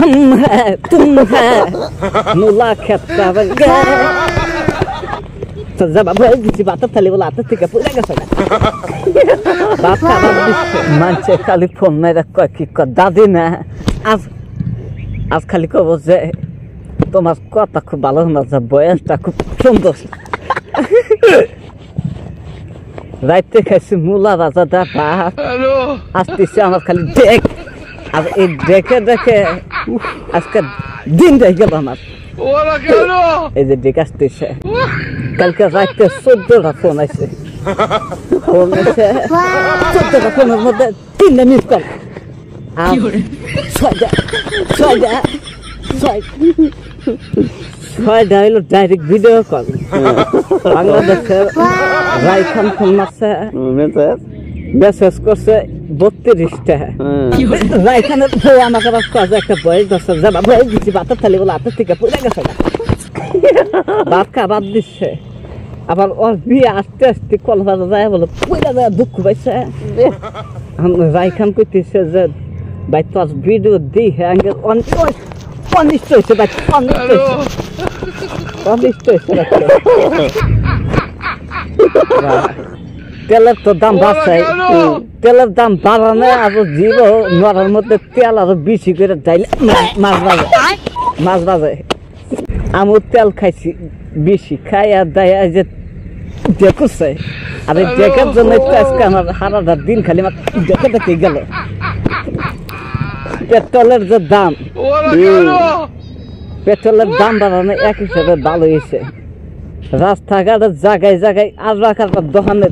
हम है तुम है मुलाकात का बंगा तो जब अब किसी बात थले बोला तो ठीक है पूरा कैसा बात का बात मानचे खाली फोन में रखो कि दादी ना आज खाली को बोझे তোমার কথা খুব ভালো না যে বয়সটা খুব সুন্দর রাইতে খাইছি মুলা ভাজাটা ভাত আসতেছে আমার খালি দেখ আর এই দেখে দেখে আজকে দিন যাই গেল আমার এই যে দেখ আসতেছে কালকে রাইতে 14টা ফোন আছে 14টা ফোনের মধ্যে 3টা মিস কল আর 6টা ছয়টা হইলো ডাইরেক্ট ভিডিও কল বাংলাদেশের রাইখান ফোন মারছে মেসেজ করছে 32টা রাইখানের বউ আমাকে আবার কাজে একটা বয়স দশটা যাবা বয়স দিচ্ছি বাতার থালি বলে হাতের থেকে পড়ে গেছে ভাত খাবার দিচ্ছে আবার ওর বিয়ে আস্তে আস্তে কল বাজা যায় বলে পড়ে যায় দুঃখ পাইছে রাইখান কইতেছে যে ভাই তোর ভিডিও দিই হ্যাঁ অনিষ্ট হয়েছে তেলের তো দাম বাড়ছে তেলের দাম বাড়ানো আরো জীব নড়ার মধ্যে তেল আরো বেশি করে যাইলে মাছ বাজে আমি তেল খাইছি বেশি খাই আর দেয় যে দেখছে আর এই দেখার জন্য আজকে আমার সারাটা দিন খালি আমার দেখে দেখে গেল পেট্রোলের যে দাম পেট্রোলের দাম বাড়ানো এক হিসাবে ভালো হয়েছে রাস্তাঘাটের জায়গায় জায়গায় আর রাখার দোকানে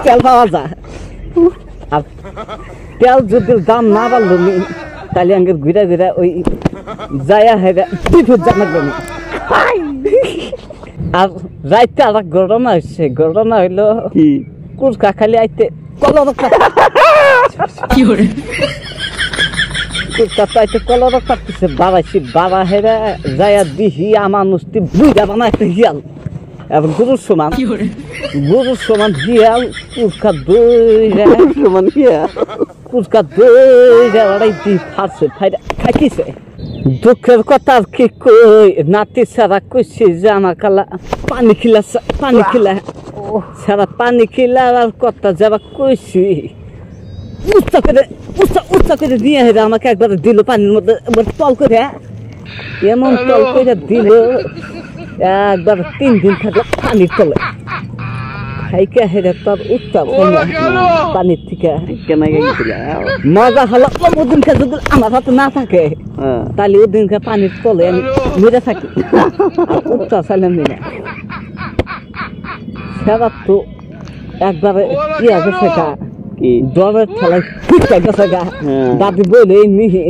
তেল পাওয়া যায় আর তেল যদি দাম না বাড়লো তাহলে আগে ঘুরে ঘুরে ওই যায়া হেরে বিদ্যুৎ জানাবো আর রাইতে আর ঘটনা হচ্ছে ঘটনা হইলো কুচকা খালি আইতে কলর কলর কাটতেছে বাড়াইছি বাড়া হেরা যায়া দিহি আমার নুস্তি বুঝা বানা একটা হিয়াল এবং গরুর সমান হিয়াল কুচকা দই ফাটছে খাইতেছে দুঃখের কথা আর কি কই নাতি সারা কইছি যে আমার কালা পানি খিলা সারা পানি খিলা আর কথা যারা কইছি উচ্চা করে দিয়ে হেরে আমাকে একবার দিল পানির মধ্যে তল করে এমন তল করে দিল একবার 3 দিন থাকলে পানির তলে খাইকে হেরে তোর উচ্চা পানির থেকে মজা হলো ওদিনকে যদি আমার হাতে না থাকে তাহলে ওদিনকে পানির তলে আমি মেরে থাকি উচ্চা চাইলাম না সেবার তো একবারে কি আছে সেটা ডরের খেলায় ঠিক গেছে গা দাদি বলে নিহি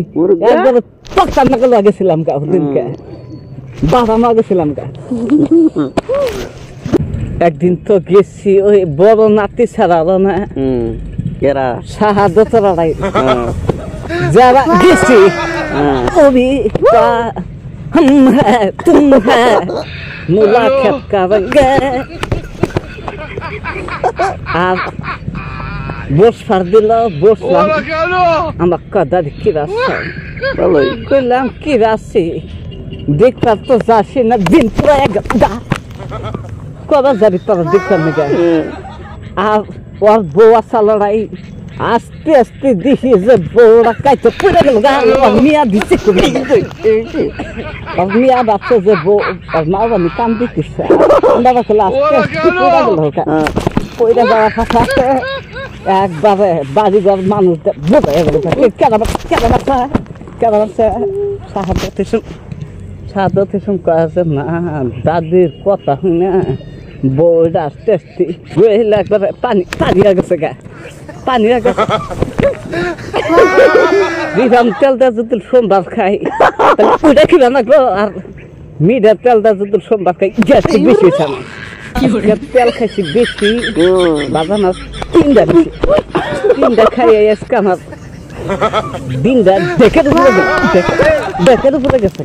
একবারে পক্তার নাকে লাগেছিলাম গা ওদিনকে বাবা মা গেছিলাম গা একদিন তো গেছি ওই বড় নাতি ছাড়ালো না শাহাদত রাড়াই যারা গেছি ওবি हम है तुम है मुलाकात का बंगा আর বস ফার দিল বসলাম আমার কথা কি রাস্তা ভালোই কইলাম কি রাস্তা দেখবার তো যাচ্ছি না দিন পুরো কবার যাবি তোর দেখতাম না আর ওর বউয়া লড়াই আস্তে আস্তে দেখি যে বউরা কাইতে পড়ে গেল মিয়া দিচ্ছে মিয়া ভাবছে যে বউ মা বানি কাম দিতেছে বাবা খেলে আস্তে আস্তে পড়ে গেল পড়ে যাওয়ার সাথে একবারে বাড়িঘর মানুষ বোঝা গেল কেন সাহায্য কয়েছে না দাদির কথা শুনে বউটা আস্তে আস্তে একবারে পানি গেছে গা পানি গেছে বিধাম তেলটা যদি সোমবার খাই তাহলে ওইটা খিবা লাগলো আর মিঠার তেলটা যদি সোমবার খাই গ্যাসটি বেশি হয়েছে না তেল খাইছি বেশি বাজা মাছ 3টা খাইয়ে আজকে আমার দিনটা দেখে উপরে গেছে